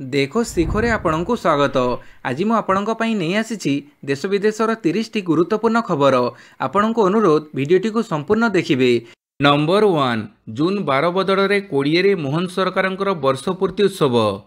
देखो शिखरे आपणଙ୍କୁ स्वागत। आज मु आपणଙ୍କ ପାଇଁ ନେଇ ଆସିଛି देश विदेशर 30 टी गुरुत्वपूर्ण खबर। आपणଙ୍କୁ अनुरोध भिडियोटी को संपूर्ण देखिबे। नंबर 1 जून 12 बदଳରେ 20 रे मोहन सरकारଙ୍କର वर्ष पूर्ति उत्सव।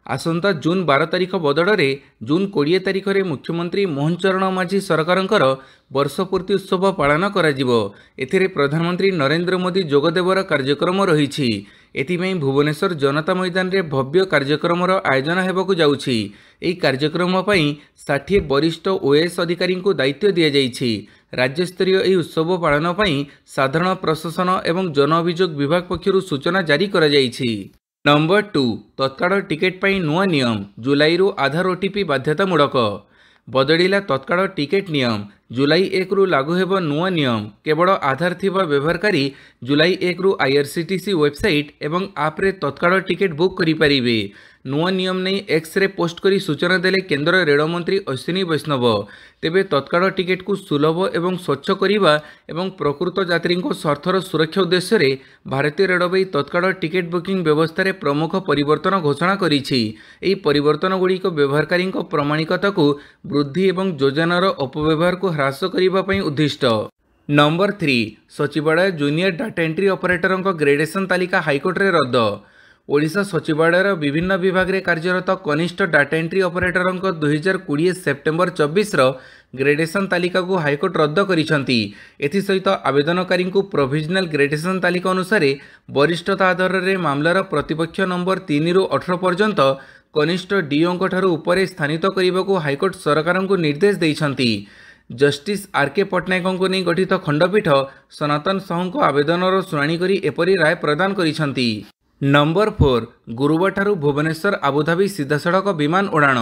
आसंता जून 12 तारिख बदଳରେ जून 20 तारिख रे मुख्यमंत्री मोहन चरण माझी सरकारଙ୍କର वर्ष पूर्ति उत्सव पालन करा जिवो। एथिरे प्रधानमंत्री नरेंद्र मोदी जोगदेवर कार्यक्रम रहिछि। एथिପାଇଁ भुवनेश्वर जनता मैदान रे भव्य कार्यक्रमर आयोजन हेबाकू जाउछि। एही कार्यक्रम पई 60 वरिष्ठ ओएस अधिकारी को दायित्व दिया जाइछि। राज्य स्तरीय एही उत्सव पालन पई साधारण प्रशासन एवं जन अभियोग विभाग पक्षरु सूचना जारी करा जाइछि। नंबर 2 तत्काल टिकेट पई नुआ नियम। जुलाई रु आधार ओटीपी बाध्यतामूलक। बदलिला तत्काल टिकेट नियम। जुलाई 1 रु लागू हेब नुआ नियम। केवल आधार थिबा व्यवहारकारी जुलाई 1 रु आईआरसीटीसी वेबसाइट एवं आप रे तत्काल टिकेट बुक करि परिबे। नुआ नियम नहीं एक्स रे पोस्ट करी सूचना देले केंद्र रेल मंत्री अश्विनी वैष्णव। तेबे तत्काल टिकेट को सुलभ एवं स्वच्छ करिबा एवं प्रकृत यात्री स्वार्थर सुरक्षा उद्देश्य रे भारतीय रेलवे तत्काल टिकेट बुकिंग व्यवस्था रे प्रमुख परिवर्तन घोषणा करिछि। एही परिवर्तन गुड़िक व्यवहारकारी प्रामाणिकता को वृद्धि एवं योजनार अपव्यवहार को ह्रास करिबा पई उद्दिष्ट। नंबर 3 सचिवालय junior data entry operator gradation तालिका हाईकोर्ट रे रद्द। ओडिशा सचिवालय विभिन्न विभाग रे कार्यरत कनिष्ठ data entry operator 2020 September 24 gradation तालिका को हाईकोर्ट रद्द करिसंती। एथि सहित आवेदनकारी को प्रोविजनल ग्रेडेशन तालिका अनुसार वरिष्ठता आधार रे मामलार प्रतिपक्ष नंबर 3 रु 18 पर्यंत कनिष्ठ डीओ ठारू उपरे स्थानित करने को हाईकोर्ट सरकार को निर्देश देइछंती। जस्टिस आरके पट्टनायक को नहीं गठित खंडपीठ सनातन साहू को आवेदनर शुणाणी करी एपरी राय प्रदान करिसंती। नंबर 4 गुरुवार ठारू भुवनेश्वर आबुधाबी सीधासड़क विमान उड़ाण।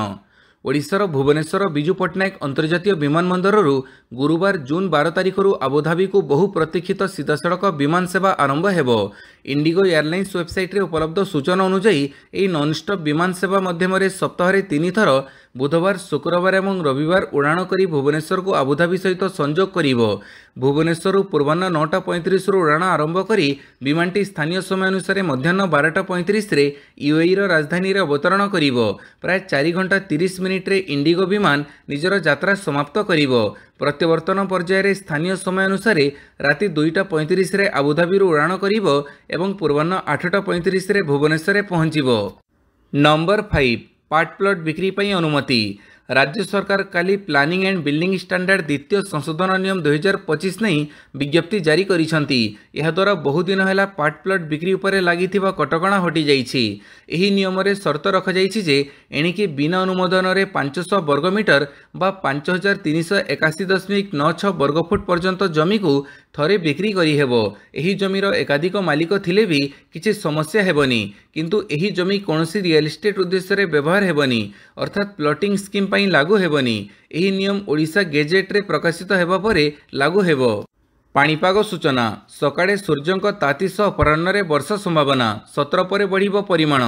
ओडिशार भुवनेश्वर बिजू पट्टनायक अंतर्जातीय विमान बंदरु गुरुवार जून 12 तारिख आबुधाबी को बहु प्रतीक्षित सीधासड़क विमान सेवा आरंभ हेबो। इंडिगो एयरलाइंस वेबसाइट रे उपलब्ध सूचना अनुसार यह नॉनस्टॉप विमान सेवा माध्यम सप्ताह 3 थर बुधवार शुक्रवार और रविवार उड़ाण करी भुवनेश्वर को आबुधाबी सहित संजोग करिवो। भुवनेश्वर पूर्वाह्न 9:35 उड़ाण आरंभ करी विमानटी स्थानीय समय अनुसार मध्याह्न 12:35 रे यूएई राजधानी रे अवतरण करिवो। प्राय 4 घंटा 30 मिनिट रे इंडिगो विमान निजर यात्रा समाप्त करिवो। प्रत्यावर्तन पर्याय रे स्थानीय समय अनुसार राति 2:35 रे आबुधाबी उड़ाण करिवो एवं पूर्वाह्न 8:35 रे भुवनेश्वर रे पहुंचिवो। नंबर 5 पार्ट प्लॉट बिक्री पई अनुमति। राज्य सरकार काली प्लानिंग एंड बिल्डिंग स्टैंडर्ड द्वितीय संशोधन नियम 2025 नहीं विज्ञप्ति जारी करिसंती। यह द्वारा बहुदिन है पार्ट प्लॉट बिक्री उपरे लागिथिबा कटकणा हटि जाइछि। एही नियम रे शर्त रखा जाइछि जे एणिकी बिना अनुमोदन रे 500 वर्गमीटर बा 5381.96 वर्गफुट पर्यंत जमी को थरे बिक्री करी हेबो। एही जमीर एकाधिक मालिक थिले भी किछि समस्या हेबनी, किंतु एही जमी कोनोसी रियल एस्टेट उद्देश्य रे व्यवहार हेबनी अर्थात प्लॉटिंग स्कीम पई लागू हेबनी। एही नियम ओडिशा गेजेट प्रकाशित हेबा परे लागू हेबो। पाणीपाग सूचना सकाळे सूर्यंक ताती सह अपराह्न वर्षा संभावना 17 पर बढ़िबो परिमाण।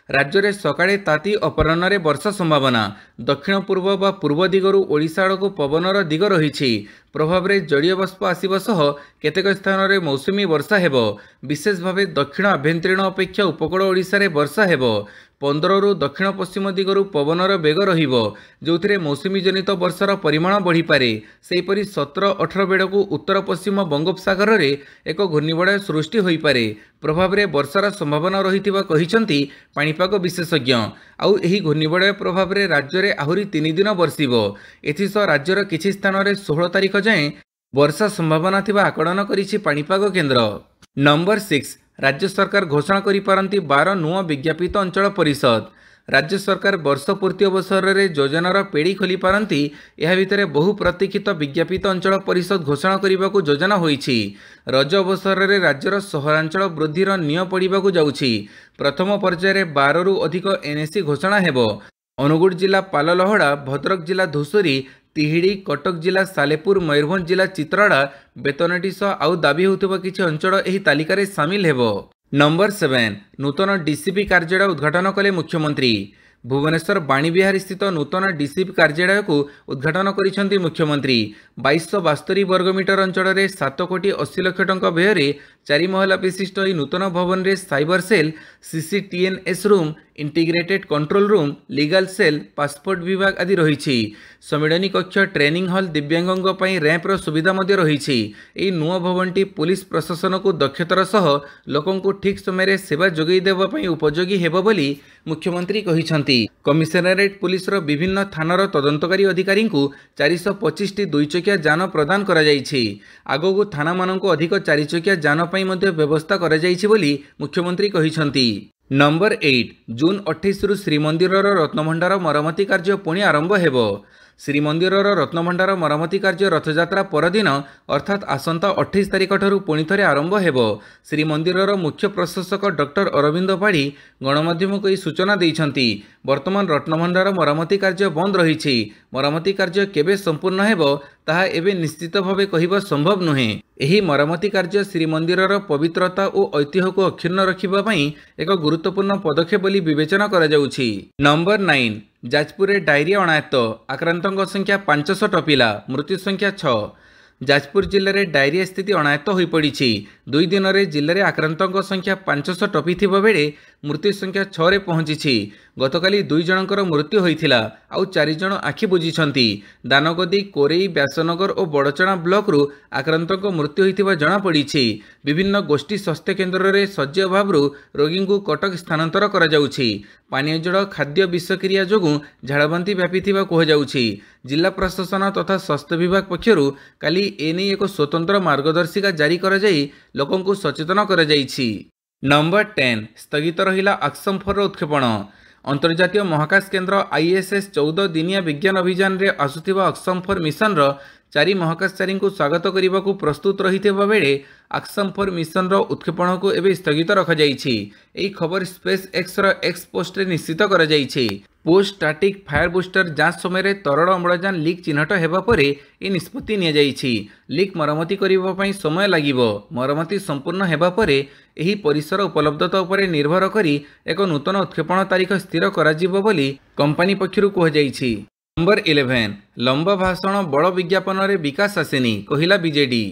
राज्य में सकाळे ताती अपराह्न वर्षा संभावना। दक्षिण पूर्व बा पूर्व दिगरु ओडिशा आड़क पवनर दिग रही प्रभाव में जड़ीय बाष्प आसवा सह केतेक स्थान में मौसुमी वर्षा हेबो। विशेष भाव दक्षिण आभ्यंतरीण अपेक्षा उपकूल ओडिशा रे वर्षा हेबो। 15 रु दक्षिण पश्चिम दिगरु पवनर बेग रहिबो जोथिरे मौसुमी जनित वर्षार परिमाण बढ़ी पारे। सेहीपरि 17-18 बेड़कू उत्तर पश्चिम बंगोपसागर रे एक घूर्णिबलय सृष्टि होई पारे। प्रभाव में वर्षार संभावना रहिथिबा कहिसंती पाणीपाग विशेषज्ञ। आउ एही घूर्णिबलय प्रभाव में राज्य में आहुरी 3 दिन बर्षिबो। एथिसह राज्यर किछि स्थान में 16 तारिख जाए वर्षा संभावना थिबा आकलन करिछि पाणीपाग केन्द्र। नंबर 6 राज्य सरकार घोषणा करि पारंती 12 नुआ विज्ञापित अंचल परिषद। राज्य सरकार वर्ष पूर्ति अवसर में योजनार पेड़ी खोली पारंती। यह भितर बहु प्रतीक्षित विज्ञापित अंचल परिषद घोषणा करने को योजना होईछि। रज अवसर में राज्यर सहरांचल वृद्धिर निय पड़ाकू जाउछि। प्रथम पर्यायर 12 रु अधिक एनएसी घोषणा हेबो। अनुगुड़ जिला पाललहड़ा, भद्रक जिला धूसरी, तिहिड़ी, कटक जिला सालेपुर, मयूरभंज जिला चित्राड़ा, बेतनटी सह आउ दाबी होउथिबा किछि अंचल एही तालिका रे शामिल हेबो। नंबर 7 नूतन डीसीपी कार्यालय उद्घाटन कले मुख्यमंत्री। भुवनेश्वर बाणीविहार स्थित नूतन डीसीपी कार्यालय को उद्घाटन करिसेंती मुख्यमंत्री। 2272 वर्गमीटर अंचल में 7 कोटी 80 लाख टंका व्यय 4 महला विशिष्ट यह नूतन भवन में cyber cell, CCTNS room, integrated control room, legal cell, passport विभाग आदि रही। सम्मिलनी कक्ष, ट्रेनिंग हॉल, दिव्यांगों पर रैंपर सुविधा रही। यह नुआ भवनटी पुलिस प्रशासन को दक्षतार सह लोकों को ठीक समय सेवा जोगाई देवाई उपयोगी हेब बोली मुख्यमंत्री कहिसेंती। कमिशनरेट पुलिस विभिन्न थानार तदंतकारी अधिकारी को 425 टी 2 चकिया जान प्रदान करा जायछि। आगो थाना मानक अधिक 4 चकिया जान पई मध्य व्यवस्था करा जायछि बोली मुख्यमंत्री कहिसेंती। नंबर 8 जून 28 रु श्रीमंदिर रत्नभंडार मरमती कार्य पुणी आरंभ हेबो। श्रीमंदिर रत्नभंडार मरमती कार्य रथयात्रा परदिन अर्थात आसंता 28 तारिख ठारू पुणी थरे आरंभ हेबो। श्रीमंदिर मुख्य प्रशासक डॉक्टर अरविंद पाढ़ी गणमाध्यम को सूचना देइछंती। वर्तमान रत्नभंडार मरमती कार्य बंद रही। मरमती कार्य केबे संपूर्ण हेबो ताहा एबे निश्चित भावे कहिबा संभव नुहे। एही मरमती कार्य श्रीमंदिरर पवित्रता और ऐतिह्य को अक्षुण्ण रखिबा पई एक गुरुत्वपूर्ण पदक्षेप बोली विवेचना करा जाउछि। नंबर 9 जाजपुर डायरिया अणायत्त, आक्रांतों संख्या 500 टपिला, मृत्यु संख्या 6। जाजपुर जिले में डायरिया स्थिति अणायत्त हो पड़ी। 2 दिन में जिले में आक्रांतों संख्या 500 टपी बेले मृत्यु संख्या 6 रे पहुंची। गतकाली 2 जनकर मृत्यु होता आउ 4 जन आखि बुझी। दानगदी, कोरेई, व्यासनगर और बड़चणा ब्लॉक रु आक्रांतों मृत्यु होता जमापड़ी। विभिन्न गोष्ठी स्वास्थ्य केन्द्र में शଯ୍या अभाव रोगी को कटक स्थानांतर करा जाउछि। पानीय जल, खाद्य विषक्रिया जोगु झाड़ाबांति व्यापी कहुछि। जिला प्रशासन तथा स्वास्थ्य विभाग पक्षरु काली एने एक स्वतंत्र मार्गदर्शिका जारी करा जाई लोकों को सचेतन करा जाइछि। नंबर 10 स्थगित रहिला आक्समफोर उत्क्षेपण। अंतर्जातीय महाकाश केन्द्र ISS 14 दिनिया विज्ञान अभियान रे आसुथिबा आक्समफोर मिशन 4 महाकाशचारी को स्वागत करने को प्रस्तुत रही बेले आक्समफोर मिशन उत्क्षेपण को एवं स्थगित रखा जाइछि। एही खबर स्पेस एक्स एक्स पोस्ट रे निश्चित करा जाइछि। पोस्ट स्टाटिक फायर बुस्टर जांच समय तरल अम्लजान लीक चिन्हट हेबा परे ए निष्पत्ति निया जाइछि। लीक मरमती करिबा पई समय लागिबो। मरमती संपूर्ण हेबा परे एही परिसर उपलब्धता उपरे निर्भर करी एक नूतन उत्क्षेपण तारीख स्थिर करा जिवो बोली कंपनी पक्षरु कह जाइछि। नंबर 11 लंबा भाषण बड़ विज्ञापन रे विकास आसेनी कहिला बीजेडी।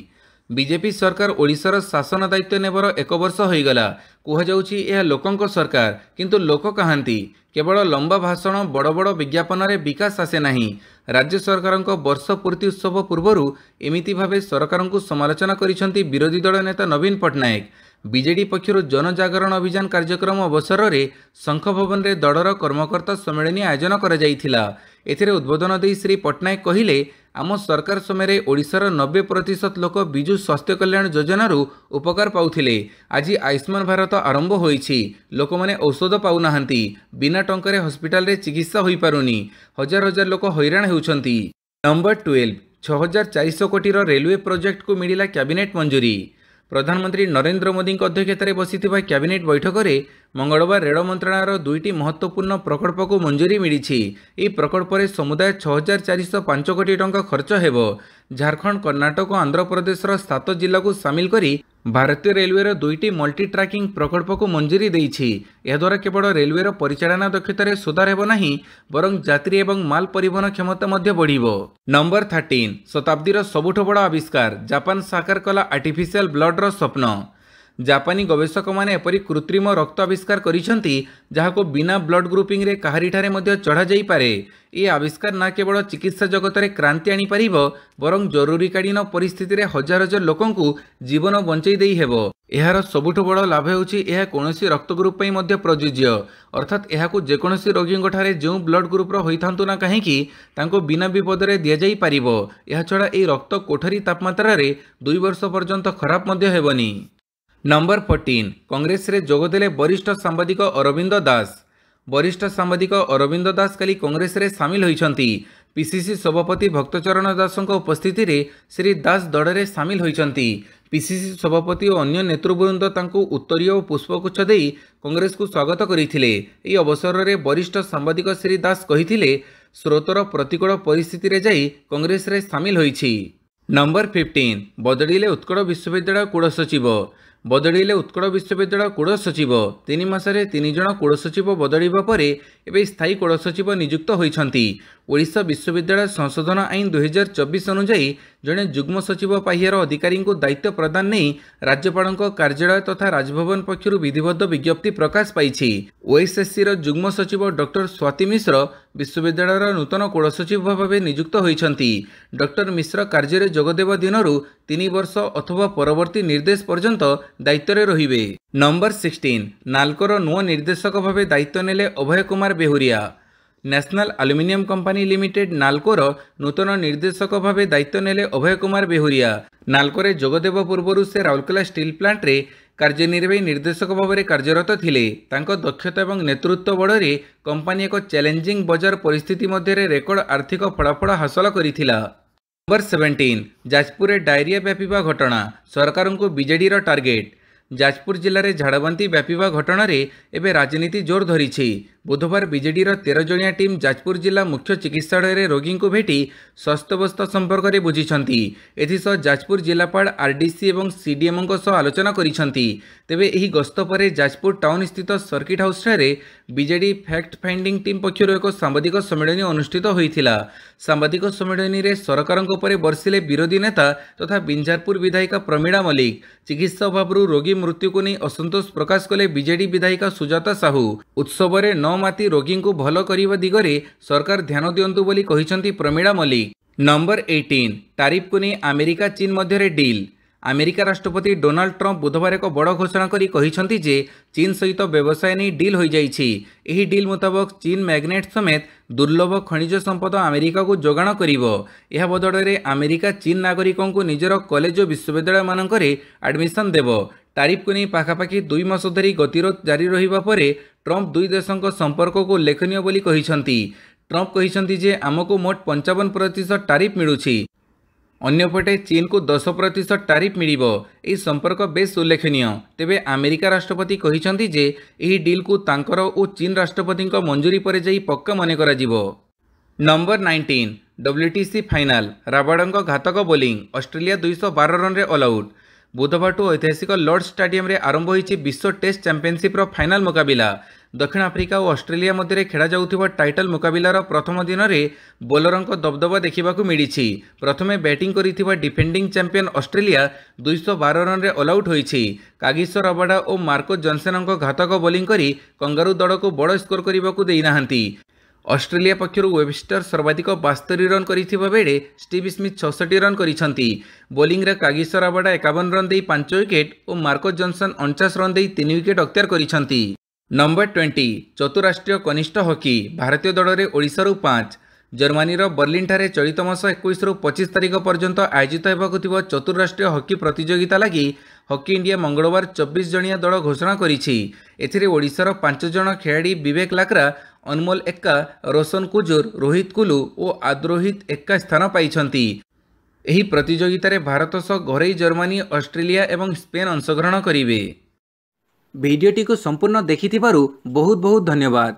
बीजेपी सरकार ओडिशार शासन दायित्व नेबर 1 वर्ष होईगला। कहुछि यह लोकंक सरकार, किंतु लोक कहांती केवल लंबा भाषण बड़ बड़ विज्ञापन रे विकास आसे नाही। राज्य सरकार वर्ष पूर्ति उत्सव पूर्व एमिति भावे सरकार को समालोचना करिसेंती विरोधी दल नेता नवीन पट्टनायक। बीजेडी पक्षर जनजागरण अभियान कार्यक्रम अवसर में शंख भवन में दलर कर्मकर्ता सम्मेलन आयोजन करा जायथिला। एथिरे उद्बोधन दे श्री पट्टनायक कहिले आम सरकार समय ओडिशार 90% लोक विजु स्वास्थ्य कल्याण योजनार उपकार पाउथिले। आज आयुष्मान भारत आरंभ होईछि। लोक माने औषध पाउनाहांती, बिना टंकारे हॉस्पिटल रे चिकित्सा होई पारुनी। हजार हजार लोक हैरान होउछंती। नंबर 12 6400 कोटी रेलवे प्रोजेक्ट को मिलिला कैबिनेट मंजूरी। प्रधानमंत्री नरेंद्र मोदी अध्यक्षतार बसिथिबा कैबिनेट बैठक में मंगलवार रेल मंत्रालयर 2टी महत्वपूर्ण प्रकल्प को मंजूरी मिली। यह प्रकल्प में समुदाय 6405 कोटी टंका खर्च हेबो। झारखंड, कर्नाटक और आंध्र प्रदेश 7 जिला को सामिल करी भारतीय रेलवे 2टी मल्टी ट्रैकिंग प्रकल्प को मंजूरी देइछि। याद्वारा केवल रेलवे परिचालना दक्षतार सुधार हेबो नाही बरं यात्री एवं माल परिवहन क्षमता मध्य बढ़िबो। नंबर 13 शताब्दीर सबुठ बड़ आविष्कार जापान साकार कला आर्टिफिशियल ब्लड स्वप्न। जापानी गवेषक माने एपरी कृत्रिम रक्त आविष्कार करिसेंती जहाको बिना ब्लड ग्रुपिंग रे काहारिठारे मध्य चढ़ा जाई पारे। ये आविष्कार ना केवल चिकित्सा जगत रे क्रांति आनी पारिबो बरं जरूरीकालीन परिस्थिति रे हजार हजार लोकों को जीवन बंचाई देई हेबो। एहार सबुठ बड़ लाभ हेउछि एहा कोनोसी रक्त ग्रुप पई मध्य प्रयोज्य, अर्थात एहाकु जेकोनोसी रोगींक ठारे जो ब्लड ग्रुप रो होइथांतु ना काहेकि तांको बिना विपद रे दिया जाई पारिबो। एहा छडा ए रक्त कोठरी तापमात्रा रे 2 वर्ष पर्यंत खराब मध्य हेबनी। नंबर 14 कांग्रेस रे जोगदेले वरिष्ठ सांबादिक अरविंद दास। वरिष्ठ सांबादिक अरविंद दास काली कांग्रेस रे सामिल होइछंती। पीसीसी सभापति भक्तचरण दासଙ୍କ उपस्थिति रे श्री दास दड़े सामिल होइछंती। पीसीसी सभापति और अन्य नेतृवृंद तांको उत्तरीय और पुष्पगुच्छ देई कांग्रेस को स्वागत करिथिले। एही अवसर रे वरिष्ठ सांबादिक श्री दास कहिथिले स्रोतर प्रतिकूल परिस्थिति रे जाई कांग्रेस रे सामिल होइछि। नंबर 15 बदलिले उत्कल विश्वविद्यालय कुलसचिव। बदलिले उत्कल विश्वविद्यालय कूड़ सचिव 3 मासरे 3 जन कूड़ सचिव बदलिबा परे एबे स्थायी कूड़ सचिव नियुक्त होइछंती। ओडिशा विश्वविद्यालय संशोधन आईन 2024 अनुसार जड़े जुग्म सचिव पाहियार अधिकारी को दायित्व प्रदान नहीं राज्यपाल कार्यालय तथा राजभवन पक्षर विधिबद्ध विज्ञप्ति प्रकाश पाई। ओएसएससी जुग्म सचिव डॉक्टर स्वाति मिश्र विश्वविद्यालय नूतन कूड़ सचिव भाव नियुक्त होइछंती। डॉक्टर मिश्र कार्य जोगदेवा दिनरू 3 वर्ष अथवा परवर्ती निर्देश पर्यंत दायित्व रहिबे। नंबर 16 नाल्कोर नुआ निर्देशक भाव दायित्व नेले Abhay Kumar Behuria. National aluminium company limited नाल्कोर नूतन निर्देशक भाव दायित्व नेले अभय कुमार बेहुरिया। नाल्कोरे जोगदेवा पूर्व से राउरकेला स्टील प्लांट रे कार्यनिर्वाही निर्देशक भाव में कार्यरत थिले। तांको दक्षता और नेतृत्व बड़े कंपनी एक चैलेंजिंग बजार परिस्थिति मध्य रेकर्ड आर्थिक फलाफल हासिल करिथिला। नंबर 17 जाजपुर डायरिया व्यापीवा घटना सरकार को बीजेडी टार्गेट। जाजपुर जिले में झाड़बांति व्यापीवा घटना एवं राजनीति जोर धरी। बुधवार बीजेडी 13 जणिया टीम जाजपुर जिला मुख्य चिकित्सालय रोगी को भेटी स्वास्थ्यावस्था संपर्क में बुझी। एथिसह जाजपुर जिलापाल आरडीसी और सीडीएमओ आलोचना करिसेंती। तेबे एही गस्त पर जाजपुर टाउन स्थित सर्किट हाउस ठारे बीजेडी फैक्ट फाइंडिंग टीम पक्षर एक सांबादिक सम्मेलन अनुष्ठित होइथिला। सांबादिक सम्मेलन में सरकार बर्षिले विरोधी नेता तथा बिंझारपुर विधायिका प्रमीणा मल्लिक। चिकित्सा अभाव रोगी मृत्यु को नहीं असंतोष प्रकाश कले बीजेडी विधायिका सुजाता साहू। उत्सव में न माती रोगी को भल करने दिगरे सरकार ध्यान दियंतु बोली कहिसेंती प्रमीणा मल्लिक। नंबर 18 तारिफ को नहीं अमेरिका चीन मध्य डील। अमेरिका राष्ट्रपति डोनाल्ड ट्रंप बुधवार एक बड़ घोषणा करी कहिसेंती जे चीन सहित व्यवसाय नहीं डील हो जाइछि। एही डील मुताबक चीन मैग्नेट समेत दुर्लभ खनिज संपद अमेरिका को जोगाण करिवो। यह बदଳରେ अमेरिका चीन नागरिकों को निजर कॉलेज और विश्वविद्यालय मानकरे एडमिशन देव। तारिफ को नहीं पाखापाखि 2 मास धरी गतिरोध जारी रहिबा परे ट्रंप दुई देशों संपर्क को लेखनीय बोली कहिसेंती। ट्रंप कहिसेंती जे आमको मोट 55% तारिफ मिलुछि। अन्यपटे चीन को 10% तारिफ मिलिबो। एही संपर्क बेस उल्लेखनीय। तेबे अमेरिका राष्ट्रपति कहिसेंती जे एही डील को तांकर और चीन राष्ट्रपति मंजूरी पर जाई पक्का मने करा जिवो। नंबर 19 WTC फाइनाल राबाडंग घातक बोलिंग ऑस्ट्रेलिया 212 रन रे ऑल आउट। बुधवार ऐतिहासिक लॉर्ड्स स्टाडियम रे आरंभ होइछि विश्व टेस्ट चैंपियनशिप फाइनाल मुकाबिला। दक्षिण आफ्रिका और ऑस्ट्रेलिया मध्य खेला जाउथिबा टाइटल मुकाबिलार प्रथम दिन में बोलरंक दबदबा देखा मिली। प्रथमे बैटिंग करिथिबा डिफेंडिंग चैंपियन ऑस्ट्रेलिया 212 रन रे ऑल आउट होइछि। कागिसो रबाडा और मार्को जॉनसन घातक बोलिंग करी कंगारू दल को बड़ स्कोर करने को देई नाहांती। ऑस्ट्रेलिया पक्षर वेबस्टर सर्वाधिक 72 रन करिथिबा बेले स्टीव स्मिथ 66 रन करिसेंती। बोलिंग रे कागिसो रबाडा 51 रन दे 5 विकेट और मार्को जॉनसन 49 रन दे 3 विकेट अख्तियार करिसेंती। नंबर 20 चतुराष्ट्रीय कनिष्ठ हॉकी भारतीय दल में ओडिशारू 5। जर्मनीर बर्लिन ठारे चलित मास 21 रु 25 तारिख पर्यंत आयोजित होगा चतुराष्ट्रीय हॉकी प्रतियोगिता लगी हॉकी इंडिया मंगलवार 24 जणिया दल घोषणा करिछि। एथिरे ओडिशार 5 जण खिलाड़ी विवेक लाकरा, अनमोल एक्का, रोशन कुजुर, रोहित कुलू और आद्रोहित एक्का स्थान पाइछंती। एही प्रतियोगिता रे भारत सह घरेई जर्मनी, ऑस्ट्रेलिया और स्पेन अंशग्रहण करिवे। भिडियोटी को संपूर्ण देखिथिबारु बहुत बहुत धन्यवाद।